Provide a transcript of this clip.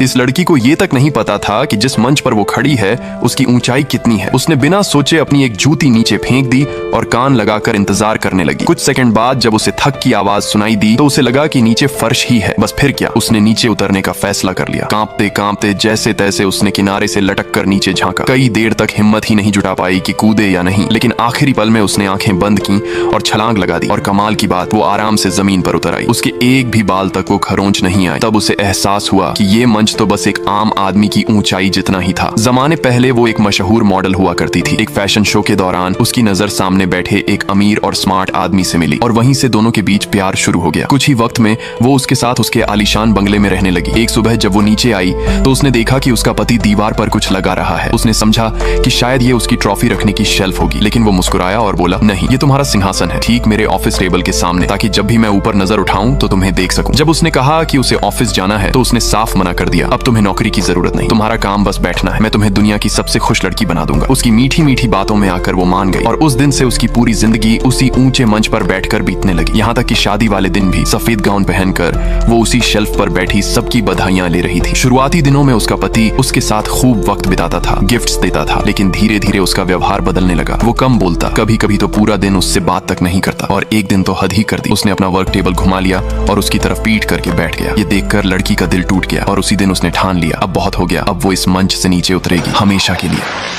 इस लड़की को ये तक नहीं पता था कि जिस मंच पर वो खड़ी है उसकी ऊंचाई कितनी है। उसने बिना सोचे अपनी एक जूती नीचे फेंक दी और कान लगाकर इंतजार करने लगी। कुछ सेकंड बाद जब उसे थक की आवाज सुनाई दी तो उसे लगा कि नीचे फर्श ही है। बस फिर क्या, उसने नीचे उतरने का फैसला कर लिया। कांपते कांपते जैसे तैसे उसने किनारे से लटक कर नीचे झांका। कई देर तक हिम्मत ही नहीं जुटा पाई कि कूदे या नहीं, लेकिन आखिरी पल में उसने आंखें बंद की और छलांग लगा दी। और कमाल की बात, वो आराम से जमीन पर उतर आई। उसके एक भी बाल तक वो खरोंच नहीं आई। तब उसे एहसास हुआ कि ये मंच तो बस एक आम आदमी की ऊंचाई जितना ही था। जमाने पहले वो एक मशहूर मॉडल हुआ करती थी। एक फैशन शो के दौरान उसकी नजर सामने बैठे एक अमीर और स्मार्ट आदमी से मिली और वहीं से दोनों के बीच प्यार शुरू हो गया। कुछ ही वक्त में वो उसके साथ उसके आलीशान बंगले में रहने लगी। एक सुबह जब वो नीचे आई तो उसने देखा कि उसका पति दीवार पर कुछ लगा रहा है। उसने समझा कि शायद ये उसकी ट्रॉफी रखने की शेल्फ होगी, लेकिन वो मुस्कुराया और बोला, नहीं, ये तुम्हारा सिंहासन है, ठीक मेरे ऑफिस टेबल के सामने, ताकि जब भी मैं ऊपर नजर उठाऊं तो तुम्हें देख सकूं। जब उसने कहा कि उसे ऑफिस जाना है तो उसने साफ मना कर दिया, अब तुम्हें नौकरी की जरूरत नहीं, तुम्हारा काम बस बैठना है, मैं तुम्हें दुनिया की सबसे खुश लड़की बना दूंगा। उसकी मीठी मीठी बातों में आकर वो मान गई और उस दिन से उसकी पूरी जिंदगी उसी ऊंचे मंच पर बैठकर बीतने लगी। यहाँ तक कि शादी वाले दिन भी सफेद गाउन पहनकर वो उसी शेल्फ पर बैठी सबकी बधाइयां ले रही थी। शुरुआती दिनों में उसका पति उसके साथ खूब वक्त बिताता था, गिफ्ट्स देता था, लेकिन धीरे धीरे उसका व्यवहार बदलने लगा। वो कम बोलता, कभी कभी तो पूरा दिन उससे बात तक नहीं करता और एक दिन तो हद ही कर दी। उसने अपना वर्क टेबल घुमा लिया और उसकी तरफ पीठ करके बैठ गया। ये देखकर लड़की का दिल टूट गया और उसी दिन उसने ठान लिया, अब बहुत हो गया, अब वो इस मंच से नीचे उतरेगी हमेशा के लिए।